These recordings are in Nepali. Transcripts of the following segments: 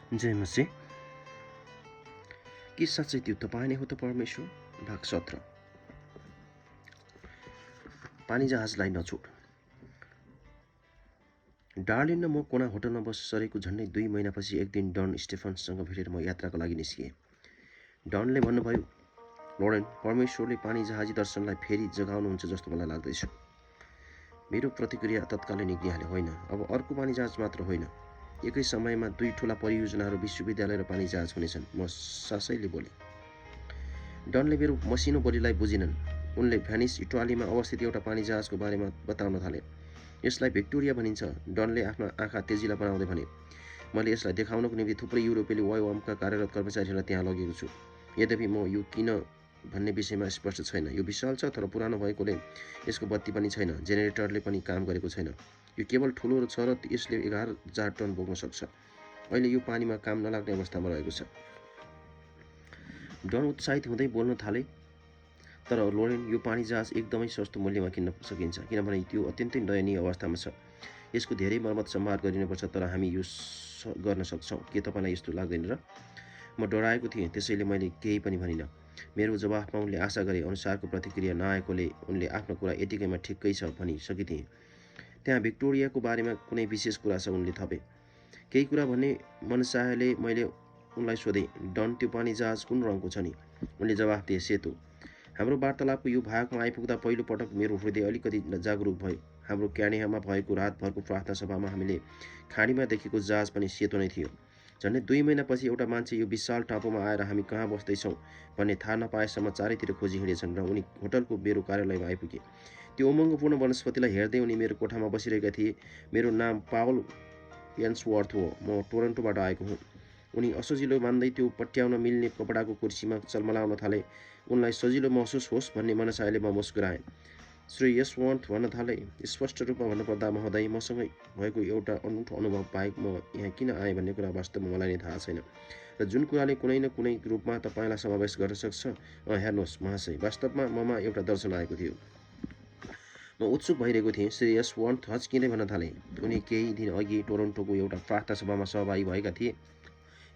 जय मसीह। के साँच्चै त्यो तपाईँ नै हो त परमेश्वर? भाग 17। पानी जहाजलाई नछोड। डार्लिन र म कोना होटलमा बसेको झन्डै 2 महिनापछि एक दिन डन स्टेफन्ससँग भेटेर म यात्राका लागि निस्किएँ। डनले भन्नुभयो, लोरेन, परमेश्वरले पानी जहाजी दर्शनलाई फेरि जगाउनुहुन्छ जस्तो मलाई लाग्दैछ। मेरो प्रतिक्रिया तत्कालै निक्लिहाल्यो, होइन, अब अर्को पानी जहाज मात्र होइन, एकै समयमा 2 ठुला परियोजनाहरू, विश्वविद्यालय र पानी जहाज हुनेछन्। म सासैले बोलेँ। डनले मेरो मसिनो बोलीलाई बुझिनन्। उनले भ्यानिस, इटालीमा अवस्थित एउटा पानी जहाजको बारेमा बताउन थाले। यसलाई भिक्टोरिया भनिन्छ। डनले आफ्ना आँखा तेजिला बनाउँदै भने, मैले यसलाई देखाउनको निम्ति थुप्रै युरोपेली वायुयानका कार्यरत कर्मचारीहरूलाई त्यहाँ लगेको छु। यद्यपि म यो किन भन्ने विषयमा स्पष्ट छैन। यो विशाल छ, तर पुरानो भएकोले यसको बत्ती पनि छैन, जेनेरेटरले पनि काम गरेको छैन। यो केवल ठुलो छ र यसले 11,000 टन बोक्न सक्छ। अहिले यो पानीमा काम नलाग्ने अवस्थामा रहेको छ। डन उत्साहित हुँदै बोल्न थाले, तर लोरेन, यो पानी जहाज एकदमै सस्तो मूल्यमा किन्न सकिन्छ, किनभने त्यो अत्यन्तै दयनीय अवस्थामा छ। यसको धेरै मर्मत सम्हार गरिनुपर्छ, तर हामी यो गर्न सक्छौँ। के तपाईँलाई यस्तो लाग्दैन र? म डराएको थिएँ, त्यसैले मैले केही पनि भनिनँ। मेरो जवाफमा उनले आशा गरे अनुसारको प्रतिक्रिया नआएकोले उनले आफ्नो कुरा यतिकैमा ठिक्कै छ भनी सकिदिए। त्यहाँ भिक्टोरियाको बारेमा कुनै विशेष कुरा छ? उनले थपे। केही कुरा भन्ने मनसायले मैले उनलाई सोधेँ, डन, त्यो पानी जहाज कुन रङको छ नि? उनले जवाफ दिए, सेतो। हाम्रो वार्तालापको यो भागमा आइपुग्दा पहिलो पटक मेरो हृदय अलिकति जागरुक भयो। हाम्रो क्यानेहामा भएको रातभरको प्रार्थना सभामा हामीले खाडीमा देखेको जहाज पनि सेतो नै थियो। झन्डै 2 महिनापछि एउटा मान्छे यो विशाल टापुमा आएर हामी कहाँ बस्दैछौँ भन्ने थाहा नपाएसम्म चारैतिर खोजी हिँडेछन् र उनी होटलको मेरो कार्यालयमा आइपुगे। त्यो उमङ्गपूर्ण वनस्पतिलाई हेर्दै उनी मेरो कोठामा बसिरहेका थिए। मेरो नाम पावल एन्सवर्थ हो। म टोरन्टोबाट आएको हुँ। उनी असजिलो मान्दै त्यो पट्याउन मिल्ने कपडाको कुर्सीमा चलमलाउन थाले। उनलाई सजिलो महसुस होस् भन्ने मनसायले म मुस्कुराएँ। श्री यशवन्त भन्न थाले, स्पष्ट रूपमा भन्नुपर्दा महोदय, मसँग भएको एउटा अनौठो अनुभव बाहेक म यहाँ किन आएँ भन्ने कुरा वास्तवमा मलाई नै थाहा छैन, र जुन कुराले कुनै न कुनै रूपमा तपाईँलाई समावेश गर्न सक्छ। हेर्नुहोस् महाशय, वास्तवमा ममा एउटा दर्शन आएको थियो। म उत्सुक भइरहेको थिएँ। श्री यशवन्त हच्किँदै भन्न थाले। उनी केही दिन अघि टोरन्टोको एउटा प्रार्थना सभामा सहभागी भएका थिए।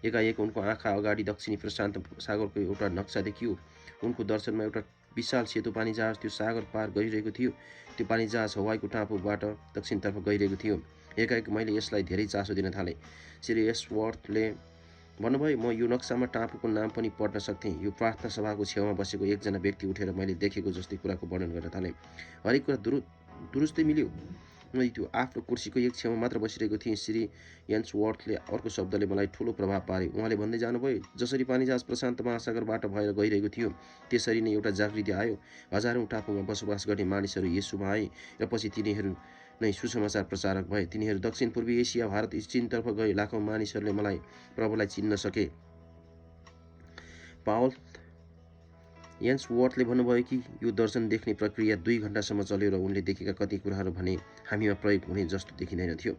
एकाएक उनको आँखा अगाडि दक्षिणी प्रशान्त सागरको एउटा नक्सा देखियो। उनको दर्शनमा एउटा विशाल सेतो पानी जहाज त्यो सागर पार गरिरहेको थियो। त्यो पानी जहाज हवाईको टापुबाट दक्षिणतर्फ गइरहेको थियो। एकाएक मैले यसलाई धेरै चासो दिन थालेँ। श्री यशवर्थले भन्नुभयो, म यो नक्सामा टापुको नाम पनि पढ्न सक्थेँ। यो प्रार्थना सभाको छेउमा बसेको एकजना व्यक्ति उठेर मैले देखेको जस्तै कुराको वर्णन गर्न थाले। हरेक कुरा दुरुस्तै मिल्यो। मैले त्यो आफ्नो कुर्सीको एक छेउमा मात्र बसिरहेको थिएँ। श्री एन्सवर्थले अर्को शब्दले मलाई ठुलो प्रभाव पारे। उहाँले भन्दै जानुभयो, जसरी पानी जहाज प्रशान्त महासागरबाट भएर गइरहेको थियो, त्यसरी नै एउटा जागृति आयो। हजारौँ टापुमा बसोबास गर्ने मानिसहरू येशूमा आए र पछि तिनीहरू नै सुसमाचार प्रचारक भए। तिनीहरू दक्षिण पूर्वी एसिया, भारत, चीनतर्फ गए। लाखौँ मानिसहरूले प्रभुलाई चिन्न सके। पावल एन्सवर्थले भन्नुभयो कि यो दर्शन देख्ने प्रक्रिया 2 घण्टासम्म चल्यो र उनले देखेका कति कुराहरू भने हामीमा प्रयोग हुने जस्तो देखिँदैन थियो।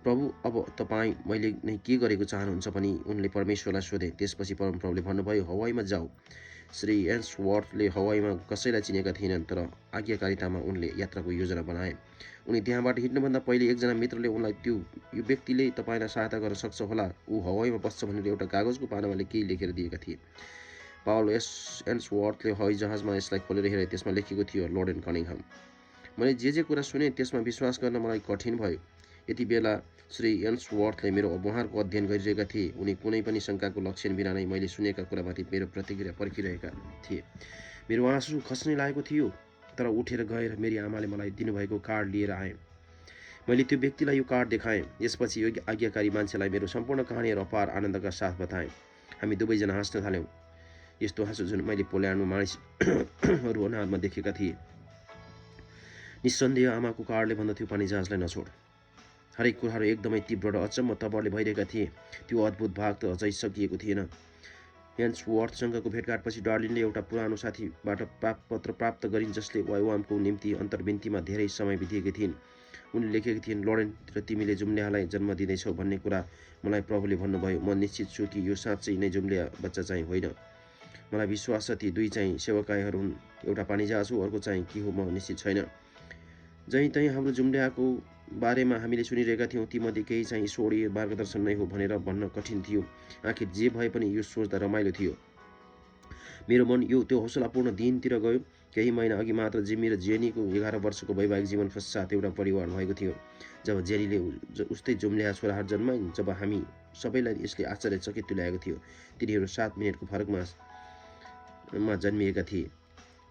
प्रभु, अब तपाईँ मैले नै के गरेको चाहनुहुन्छ भनी उनले परमेश्वरलाई सोधे। त्यसपछि परमप्रभुले भन्नुभयो, हवाईमा जाऊ। श्री एन्सवर्थले हवाईमा कसैलाई चिनेका थिएनन्, तर आज्ञाकारितामा उनले यात्राको योजना बनाए। उनी त्यहाँबाट हिँड्नुभन्दा पहिले एकजना मित्रले उनलाई यो व्यक्तिले तपाईँलाई सहायता गर्न सक्छ होला, ऊ हवाईमा बस्छ भनेर एउटा कागजको पानामा केही लेखेर दिएका थिए। पावल एन्सवर्थले हवाई जहाजमा यसलाई खोलेर हेरे। त्यसमा लेखेको थियो, लोरेन कनिङहाम। मैले जे कुरा सुने त्यसमा विश्वास गर्न मलाई कठिन भयो। यति बेला श्री एन्सवर्थले मेरो उहाँहरूको अध्ययन गरिरहेका थिए। उनी कुनै पनि शङ्काको लक्षण बिना नै मैले सुनेका कुरामाथि मेरो प्रतिक्रिया पर्खिरहेका थिए। मेरो आँसु खस्नै लागेको थियो, तर उठेर गएर मेरी आमाले मलाई दिनुभएको कार्ड लिएर आएँ। मैले त्यो व्यक्तिलाई यो कार्ड देखाएँ। यसपछि यो आज्ञाकारी मान्छेलाई मेरो सम्पूर्ण कहानी र अपार आनन्दका साथ बताएँ। हामी दुवैजना हाँस्न थाल्यौँ। यस्तो हाँसो जुन मैले पोल्यान्डमा मानिसहरू अनुहारमा देखेका थिएँ। निस्सन्देह आमाको कार्डले भन्दथ्यो, पानी जहाजलाई नछोड। हरेक कुराहरू एकदमै तीव्र र अचम्म तवरले भइरहेका थिए। त्यो अद्भुत भाग त अझै सकिएको थिएन। एन्सवर्थसँगको भेटघाटपछि डार्लिनले एउटा पुरानो साथीबाट पत्र प्राप्त गरिन्, जसले वायुयानको निम्ति अन्तर्विन्तीमा धेरै समय बिताएकी थिइन्। उनले लेखेकी थिइन्, लोरेन, र तिमीले जुम्ल्यालाई जन्म दिँदैछौ भन्ने कुरा मलाई प्रभुले भन्नुभयो। म निश्चित छु कि यो साँच्चै नै जुम्ल्या बच्चा चाहिँ होइन। मलाई विश्वास छ ती 2 चाहिँ सेवकाईहरू हुन्। एउटा पानी जहाज हो, अर्को चाहिँ के हो म निश्चित छैन। जहीँतहीँ हाम्रो जुम्ल्याएको बारेमा हामीले सुनिरहेका थियौँ, तीमध्ये केही चाहिँ ईश्वरीय मार्गदर्शन नै हो भनेर भन्न कठिन थियो। आखिर जे भए पनि यो सोच्दा रमाइलो थियो। मेरो मन त्यो हौसलापूर्ण दिनतिर गयो। केही महिना अघि मात्र जिम्मी र जेनीको 11 वर्षको वैवाहिक जीवन पश्चात एउटा परिवार भएको थियो। जब जेनीले उस्तै जुम्ल्याहा छोराहरू जन्माइन्, जब हामी सबैलाई यसले आश्चर्यचकित तुल्याएको थियो। तिनीहरू 7 मिनेटको फरकमा जन्मिएका थिए।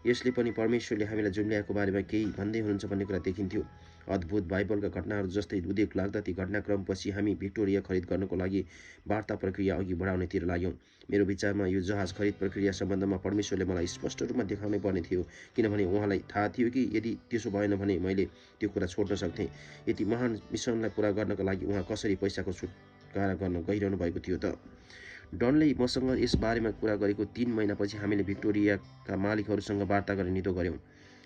यसले पनि परमेश्वरले हामीलाई जुम्ल्याएको बारेमा केही भन्दै हुनुहुन्छ भन्ने कुरा देखिन्थ्यो। अद्भुत बाइबलका घटनाहरू जस्तै उदेक लाग्दा ती घटनाक्रमपछि हामी भिक्टोरिया खरिद गर्नको लागि वार्ता प्रक्रिया अघि बढाउनेतिर लाग्यौँ। मेरो विचारमा यो जहाज खरिद प्रक्रिया सम्बन्धमा परमेश्वरले मलाई स्पष्ट रूपमा देखाउनै पर्ने थियो, किनभने उहाँलाई थाहा थियो कि यदि त्यसो भएन भने मैले त्यो कुरा छोड्न सक्थेँ। यति महान मिसनलाई पुरा गर्नका लागि उहाँ कसरी पैसाको छुटकारा गर्न गइरहनु भएको थियो त? डनले मसँग यस बारेमा कुरा गरेको 3 महिनापछि हामीले भिक्टोरियाका मालिकहरूसँग वार्ता गर्ने निधो गऱ्यौँ।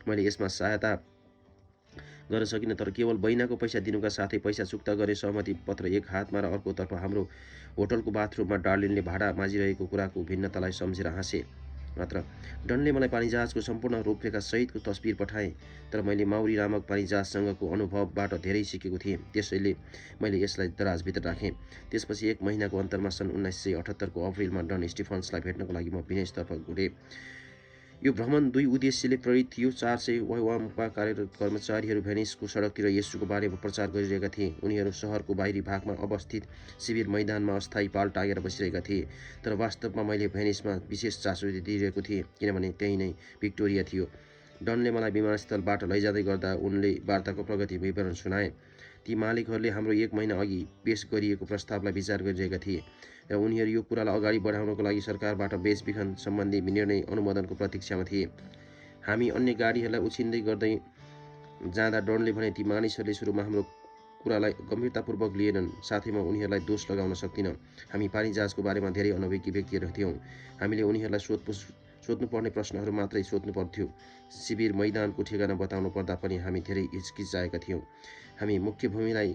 मैले यसमा सहायता गर्न सकिनँ, तर केवल बैनाको पैसा दिनुका साथै पैसा चुक्ता गरे सहमति पत्र एक हातमा र अर्कोतर्फ हाम्रो होटलको बाथरुममा डार्लिनले भाडा माझिरहेको कुराको भिन्नतालाई सम्झेर हाँसे। मात्र डनले मलाई पानीजहाजको सम्पूर्ण रूपरेखा सहितको तस्बिर पठाए, तर मैले माउरी नामक पानीजहाजसँगको अनुभवबाट धेरै सिकेको थिएँ, त्यसैले मैले यसलाई दराजभित्र राखेँ। त्यसपछि 1 महिनाको अन्तरमा सन् 1978को अप्रिलमा डन स्टिफन्सलाई भेट्नको लागि म विनेसतर्फ घुरेँ। यो भ्रमण 2 उद्देश्यले प्रेरित थियो। 400 वाइवामका कार्यरत कर्मचारीहरू भेनिसको सडकतिर येशूको बारेमा प्रचार गरिरहेका थिए। उनीहरू सहरको बाहिरी भागमा अवस्थित शिविर मैदानमा अस्थायी पाल टाँगेर बसिरहेका थिए। तर वास्तवमा मैले भेनिसमा विशेष चासो दिइरहेको थिएँ, किनभने त्यही नै भिक्टोरिया थियो। डनले मलाई विमानस्थलबाट लैजाँदै गर्दा उनले वार्ताको प्रगति विवरण सुनाए। ती मालिकहरूले हाम्रो 1 महिना अघि पेश गरिएको प्रस्तावलाई विचार गरिरहेका थिए र उनीहरू यो कुरालाई अगाडि बढाउनको लागि सरकारबाट बेचबिखन सम्बन्धी निर्णय अनुमोदनको प्रतीक्षामा थिए। हामी अन्य गाडीहरूलाई उछिन्दै गर्दै जाँदा डनले भने ती मानिसहरूले सुरुमा हाम्रो कुरालाई गम्भीरतापूर्वक लिएनन्, साथै म उनीहरूलाई दोष लगाउन सक्दिनँ। हामी पानीजहाजको बारेमा धेरै अनभिज्ञ व्यक्तिहरू थियौँ। हामीले उनीहरूलाई सोध्नुपर्ने प्रश्नहरू मात्रै सोध्नु पर्थ्यो। शिविर मैदानको ठेगाना बताउनु पर्दा पनि हामी धेरै हिचकिचाएका थियौँ। हामी मुख्य भूमिलाई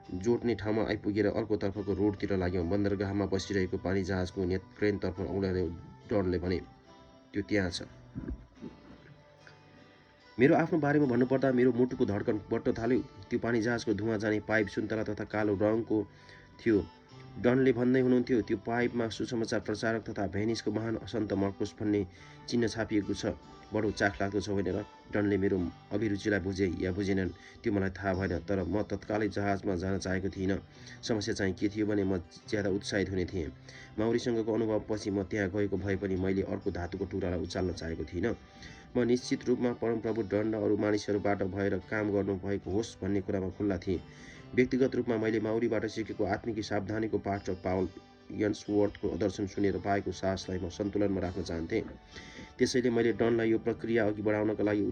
जोड्ने ठाउँमा आइपुगेर अर्कोतर्फको रोडतिर लाग्यौँ। बन्दरगाहमा बसिरहेको पानीजहाजको क्रेनतर्फ औँल्याउँदै डनले भने, त्यो त्यहाँ छ। मेरो आफ्नो बारेमा भन्नुपर्दा मेरो मुटुको धड्कन बढ्न थाल्यो। त्यो पानीजहाजको धुवाँ जाने पाइप सुन्तला तथा कालो रङको थियो। डनले भन्दै हुनुहुन्थ्यो, त्यो पाइपमा सुसमाचार प्रचारक तथा भेनिसको महान सन्त मर्कोस भन्ने चिन्ह छापिएको छ। बडो चाखलाग्दो छ भनेर डनले मेरो अभिरुचिलाई बुझे या बुझेनन् त्यो मलाई थाहा भएन, तर म तत्कालै जहाजमा जान चाहेको थिइनँ। समस्या चाहिँ के थियो भने म ज्यादा उत्साहित हुने थिएँ। माउरीसँगको अनुभवपछि म त्यहाँ गएको भए पनि मैले अर्को धातुको टुक्रालाई उचाल्न चाहेको थिइनँ। म निश्चित रूपमा परमप्रभु डन र अरू मानिसहरूबाट भएर काम गर्नु भएको होस् भन्ने कुरामा खुल्ला थिएँ। व्यक्तिगत रूपमा मैले माउरीबाट सिकेको आत्मिक सावधानीको पाठ र पावल यन्सवर्थको दर्शन सुनेर पाएको साहसलाई म सन्तुलनमा राख्न चाहन्थेँ। त्यसैले मैले डनलाई यो प्रक्रिया अघि बढाउनका लागि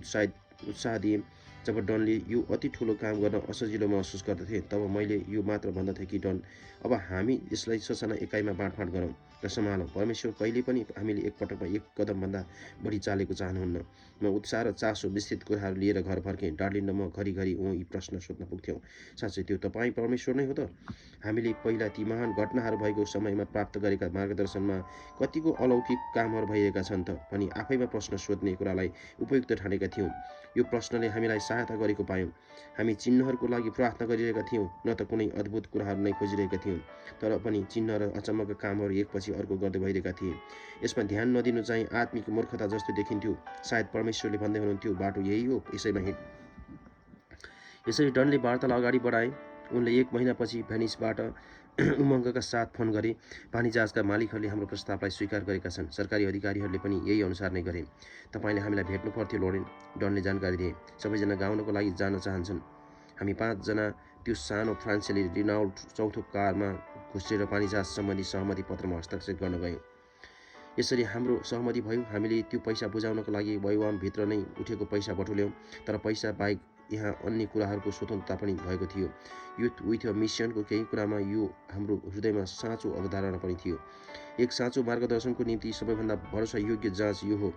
उत्साह दिएँ। जब डनले यो अति ठुलो काम गर्न असजिलो महसुस गर्दथे, तब मैले यो मात्र भन्दथे कि डन, अब हामी यसलाई ससाना एकाइमा बाँडफाँड गरौँ र सम्हालौँ। परमेश्वर कहिले पनि हामीले एकपटकमा एक कदमभन्दा बढी चालेको चाहनुहुन्न। म उत्साह र चासो विस्तृत कुराहरू लिएर घर फर्केँ। डार्लिन र म घरिघरि यी प्रश्न सोध्न पुग्थ्यौँ। साँच्चै त्यो तपाईँ परमेश्वर नै हो त? हामीले पहिला ती महान घटनाहरू भएको समयमा प्राप्त गरेका मार्गदर्शनमा कतिको अलौकिक कामहरू भइरहेका छन् त भनी आफैमा प्रश्न सोध्ने कुरालाई उपयुक्त ठानेका थियौँ। यो प्रश्नले हामीलाई सहायता गरेको पायौँ। हामी चिन्हहरूको लागि प्रार्थना गरिरहेका थियौँ, न त कुनै अद्भुत कुराहरू नै खोजिरहेका थियौँ। तर पनि चिन्ह र अचम्मका कामहरू एकपछि अर्को गर्दै भइरहेका थिए। यसमा ध्यान नदिनु चाहिँ आत्मिक मूर्खता जस्तो देखिन्थ्यो। सायद परमेश्वरले भन्दै हुनुहुन्थ्यो, बाटो यही हो, यसैमा हिँड। यसरी डनले वार्तालाई अगाडि बढाए। उनले 1 महिनापछि भेनिसबाट उमङ्गका साथ फोन गरे। पानीजहाजका मालिकहरूले हाम्रो प्रस्तावलाई स्वीकार गरेका छन्। सरकारी अधिकारीहरूले पनि यही अनुसार नै गरे। तपाईँले हामीलाई भेट्नु पर्थ्यो लोरेन, डनले जानकारी दिए। सबैजना गाउनको लागि जान चाहन्छन्। हामी 5 जना त्यो सानो फ्रान्सेली रिनाल्ट चौथो कारमा घुसेर पानीजहाज सम्बन्धी सहमति पत्रमा हस्ताक्षर गर्न गयौँ। यसरी हाम्रो सहमति भयो। हामीले त्यो पैसा बुझाउनको लागि वैवामभित्र नै उठेको पैसा बटुल्यौँ, तर पैसा बाहेक यहाँ अन्य कुराहरूको स्वतन्त्रता पनि भएको थियो। युथ विथ अ मिसनको केही कुरामा यो हाम्रो हृदयमा साँचो अवधारणा पनि थियो। एक साँचो मार्गदर्शनको निम्ति सबैभन्दा भरोसायोग्य जाँच यो हो।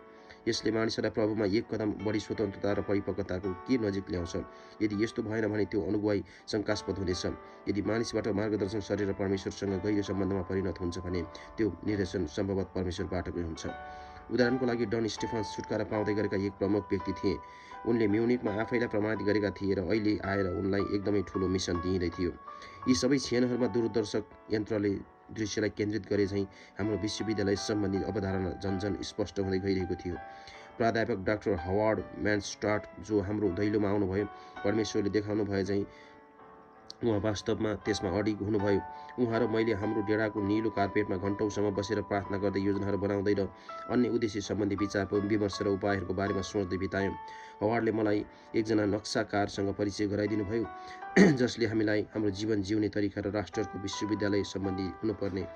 यसले मानिसहरूलाई प्रभुमा एक कदम बढी स्वतन्त्रता र परिपक्वताको के नजिक ल्याउँछ। यदि यस्तो भएन भने त्यो अनुगुवाई शङ्कास्पद हुनेछ। यदि मानिसबाट मार्गदर्शन सरेर परमेश्वरसँग गहिरो सम्बन्धमा परिणत हुन्छ भने त्यो निर्देशन सम्भवतः परमेश्वरबाटकै हुन्छ। उदाहरणको लागि डन स्टेफन्स छुटकारा पाउँदै गरेका एक प्रमुख व्यक्ति थिए। उनले म्युनिकमा आफैलाई प्रमाणित गरेका थिए र अहिले आएर उनलाई एकदमै ठुलो मिसन दिइँदै थियो। यी सबै क्षणहरूमा दूरदर्शक यन्त्रले दृश्यलाई केन्द्रित गरे झैँ हाम्रो विश्वविद्यालय सम्बन्धी अवधारणा झन्झन स्पष्ट हुँदै गइरहेको थियो। प्राध्यापक डाक्टर हवार्ड म्यानस्टार्ट जो हाम्रो दैलोमा आउनुभयो, परमेश्वरले देखाउनु भए झैँ उहाँ वास्तवमा त्यसमा अडिग हुनुभयो। उहाँ र मैले हाम्रो डेराको निलो कार्पेटमा घन्टौँसम्म बसेर प्रार्थना गर्दै, योजनाहरू बनाउँदै र अन्य उद्देश्य सम्बन्धी विचार विमर्श र उपायहरूको बारेमा सोच्दै बितायौँ। हवार्डले मलाई एकजना नक्साकारसँग परिचय गराइदिनुभयो जसले हामीलाई हाम्रो जीवन जिउने तरिका र राष्ट्रको विश्वविद्यालय सम्बन्धी हुनुपर्ने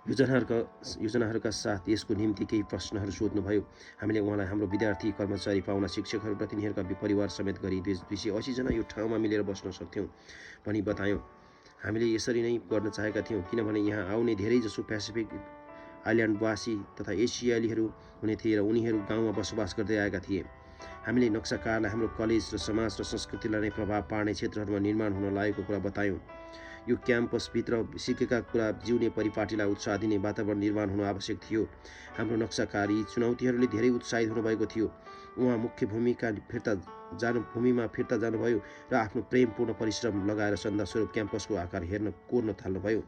योजनाहरूका साथ यसको निम्ति केही प्रश्नहरू सोध्नुभयो। हामीले उहाँलाई हाम्रो विद्यार्थी, कर्मचारी, पाहुना, शिक्षकहरू र तिनीहरूका परिवार समेत गरी 280 जना यो ठाउँमा मिलेर बस्न सक्थ्यौँ भनी बतायौँ। हामीले यसरी नै गर्न चाहेका थियौँ किनभने यहाँ आउने धेरैजसो पेसिफिक आइल्यान्डवासी तथा एसियालीहरू हुने थिए र उनीहरू गाउँमा बसोबास गर्दै आएका थिए। हामीले नक्साकारलाई हाम्रो कलेज र समाज र संस्कृतिलाई नै प्रभाव पार्ने क्षेत्रहरूमा निर्माण हुन लागेको कुरा बतायौँ। यो क्याम्पसभित्र सिकेका कुरा जिउने परिपाटीलाई उत्साह दिने वातावरण निर्माण हुनु आवश्यक थियो। हाम्रो नक्साकार यी चुनौतीहरूले धेरै उत्साहित हुनुभएको थियो। उहाँ मुख्य भूमिमा फिर्ता जानुभयो र आफ्नो प्रेमपूर्ण परिश्रम लगाएर सन्दास्वरूप क्याम्पसको आकार कोर्न थाल्नुभयो।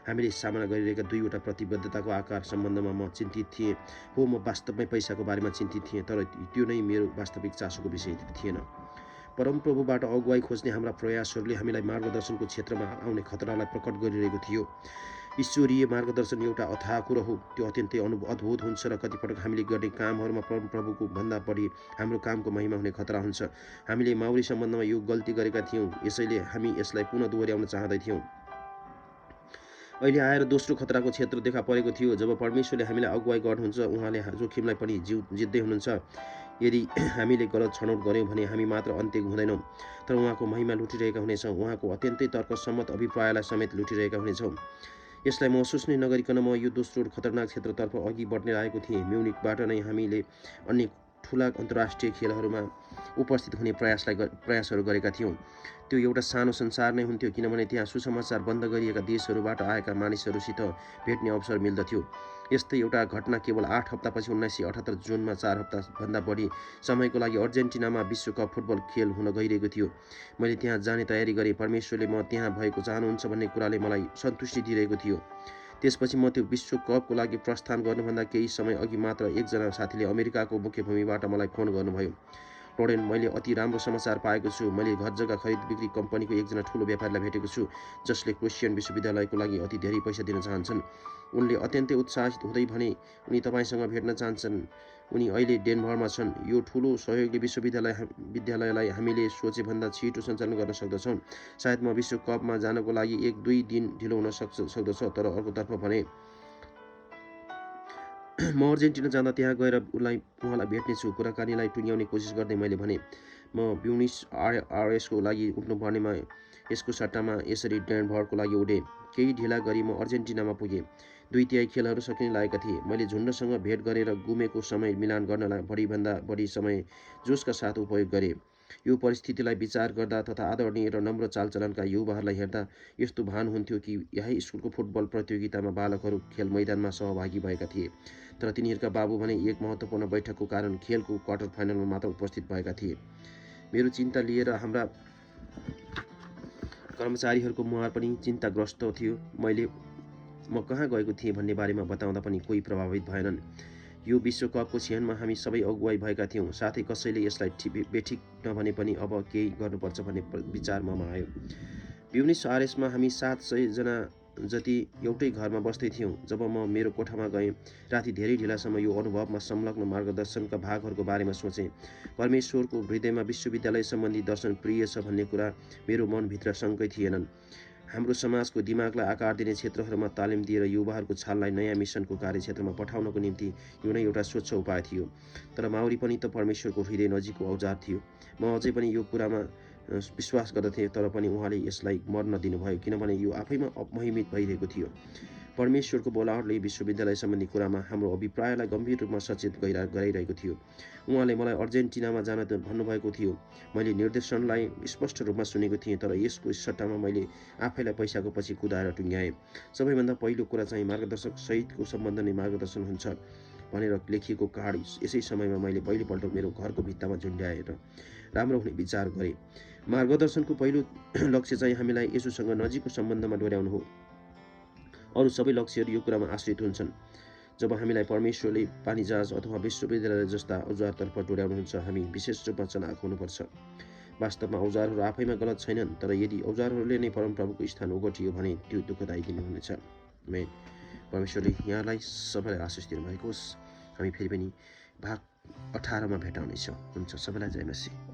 हामीले सामना गरिरहेका दुईवटा प्रतिबद्धताको आकार सम्बन्धमा म चिन्तित थिएँ। म वास्तवमै पैसाको बारेमा चिन्तित थिएँ, तर त्यो नै मेरो वास्तविक चासोको विषय थिएन। परमप्रभुबाट अगुवाई खोज्ने हाम्रा प्रयासहरूले हामीलाई मार्गदर्शनको क्षेत्रमा आउने खतरालाई प्रकट गरिरहेको थियो। ईश्वरीय मार्गदर्शन एउटा अथाह कुरो हो। त्यो अत्यन्तै अद्भुत हुन्छ र कतिपटक हामीले गर्ने कामहरूमा परमप्रभुको भन्दा बढी हाम्रो कामको महिमा हुने खतरा हुन्छ। हामीले माउरी सम्बन्धमा यो गल्ती गरेका थियौँ, यसैले हामी यसलाई पुनः दोहोर्याउन चाहँदैथ्यौँ। अहिले आएर दोस्रो खतराको क्षेत्र देखा परेको थियो। जब परमेश्वरले हामीलाई अगुवाई गर्नुहुन्छ, उहाँले जोखिमलाई पनि जित्दै हुनुहुन्छ। यदि हामीले गलत छनौट गऱ्यौँ भने हामी मात्र अन्त्य हुँदैनौँ, तर उहाँको महिमा लुटिरहेका हुनेछौँ। उहाँको अत्यन्तै तर्कसम्मत अभिप्रायलाई समेत लुटिरहेका हुनेछौँ। यसलाई महसुस नै नगरिकन म यो दोस्रो खतरनाक क्षेत्रतर्फ अघि बढ्ने लागेको थिएँ। म्युनिकबाट नै हामीले अन्य ठुला अन्तर्राष्ट्रिय खेलहरूमा उपस्थित हुने प्रयासहरू गरेका थियौँ। त्यो एउटा सानो संसार नै हुन्थ्यो किनभने त्यहाँ सुसमाचार बन्द गरिएका देशहरूबाट आएका मानिसहरूसित भेट्ने अवसर मिल्दथ्यो। यस्तै एउटा घटना केवल 8 हप्तापछि 1978 जुनमा 4 हप्ताभन्दा बढी समयको लागि अर्जेन्टिनामा विश्वकप फुटबल खेल हुन गइरहेको थियो। मैले त्यहाँ जाने तयारी गरेँ। परमेश्वरले म त्यहाँ भएको चाहनुहुन्छ भन्ने कुराले मलाई सन्तुष्टि दिइरहेको थियो। त्यसपछि म त्यो विश्वकपको लागि प्रस्थान गर्नुभन्दा केही समय अघि मात्र एकजना साथीले अमेरिकाको मुख्य भूमिबाट मलाई फोन गर्नुभयो। लोरेन, मैले अति राम्रो समाचार पाएको छु। मैले घर जग्गा खरिद बिक्री कम्पनीको एकजना ठुलो व्यापारीलाई भेटेको छु जसले क्रिस्चियन विश्वविद्यालयको लागि अति धेरै पैसा दिन चाहन्छन्। उनले अत्यन्तै उत्साहित हुँदै भने उनी तपाईँसँग भेट्न चाहन्छन्। उनी अहिले डेनभरमा छन्। यो ठुलो सहयोगले विद्यालयलाई हामीले सोचेभन्दा छिटो सञ्चालन गर्न सक्दछौँ। सायद म विश्वकपमा जानको लागि 1-2 दिन ढिलो हुन सक्दछ, तर अर्कोतर्फ भने म अर्जेन्टिना जाँदा त्यहाँ गएर उहाँलाई भेट्नेछु। कुराकानीलाई टुङ्ग्याउने कोसिस गर्दै मैले भने, म ब्युनिस आयर्सको लागि उठ्नुपर्नेमा यसको सट्टामा यसरी डेनभरको लागि उठेँ। केही ढिला गरी म अर्जेन्टिनामा पुगेँ। 2/3 खेलहरू सकिने लागेका थिए। मैले झुन्डसँग भेट गरेर गुमेको समय मिलान गर्नलाई बढीभन्दा बढी समय जोसका साथ उपयोग गरेँ। यो परिस्थितिलाई विचार गर्दा तथा आदरणीय र नम्र चालचलनका युवाहरूलाई हेर्दा यस्तो भान हुन्थ्यो कि यही स्कुलको फुटबल प्रतियोगितामा बालकहरू खेल मैदानमा सहभागी भएका थिए, तर तिनीहरूका बाबु भने एक महत्त्वपूर्ण बैठकको कारण खेलको क्वार्टर फाइनलमा मात्र उपस्थित भएका थिए। मेरो चिन्ता लिएर हाम्रा कर्मचारीहरूको मुहार पनि चिन्ताग्रस्त थियो। म कहाँ गएको थिएँ भन्ने बारेमा बताउँदा पनि कोही प्रभावित भएनन्। यो विश्वकपको क्षणमा हामी सबै अगुवाई भएका थियौँ। साथै कसैले यसलाई बेठिक नभने पनि अब केही गर्नुपर्छ भन्ने विचार ममा आयो। ब्युनिस आयर्समा हामी 700 जना जति एउटै घरमा बस्दै थियौँ। जब म मेरो कोठामा गएँ, राति धेरै ढिलासम्म यो अनुभवमा संलग्न मार्गदर्शनका भागहरूको बारेमा सोचेँ। परमेश्वरको हृदयमा विश्वविद्यालय सम्बन्धी दर्शन प्रिय छ भन्ने कुरा मेरो मनभित्र शङ्कै थिएनन्। हाम्रो समाजको दिमागलाई आकार दिने क्षेत्रहरूमा तालिम दिएर युवाहरूको छाललाई नयाँ मिसनको कार्यक्षेत्रमा पठाउनको निम्ति यो नै एउटा स्वच्छ उपाय थियो। तर माउरी पनि त परमेश्वरको हृदय नजिकको औजार थियो। म अझै पनि यो कुरामा विश्वास गर्दथेँ, तर पनि उहाँले यसलाई मर्न दिनुभयो किनभने यो आफैमा अपमहिमित भइरहेको थियो। परमेश्वरको बोलावटले विश्वविद्यालय सम्बन्धी कुरामा हाम्रो अभिप्रायलाई गम्भीर रूपमा सचेत गराइरहेको थियो। उहाँले मलाई अर्जेन्टिनामा जान भन्नुभएको थियो। मैले निर्देशनलाई स्पष्ट रूपमा सुनेको थिएँ, तर यसको सट्टामा मैले आफैलाई पैसाको पछि कुदाएर टुङ्ग्याएँ। सबैभन्दा पहिलो कुरा चाहिँ मार्गदर्शक सहितको सम्बन्ध नै मार्गदर्शन हुन्छ भनेर लेखिएको कार्ड यसै समयमा मैले पहिलोपल्ट मेरो घरको भित्तामा झुन्ड्याएर राम्रो हुने विचार गरेँ। मार्गदर्शनको पहिलो लक्ष्य चाहिँ हामीलाई येशूसँग नजिकको सम्बन्धमा डोर्याउनु हो। अरू सबै लक्ष्यहरू यो कुरामा आश्रित हुन्छन्। जब हामीलाई परमेश्वरले पानी जहाज अथवा विश्वविद्यालय जस्ता औजारतर्फ डोर्याउनुहुन्छ, हामी विशेष रूपमा चलाख हुनुपर्छ। वास्तवमा औजारहरू आफैमा गलत छैनन्, तर यदि औजारहरूले नै परमप्रभुको स्थान ओगटियो भने त्यो दुःखदायी दिनुहुनेछ। आमेन। परमेश्वरले यहाँलाई सबैलाई आशिष दिनुभएको होस्। हामी फेरि पनि भाग 18 मा भेटाउनेछौँ। हुन्छ, सबैलाई जय मसीह।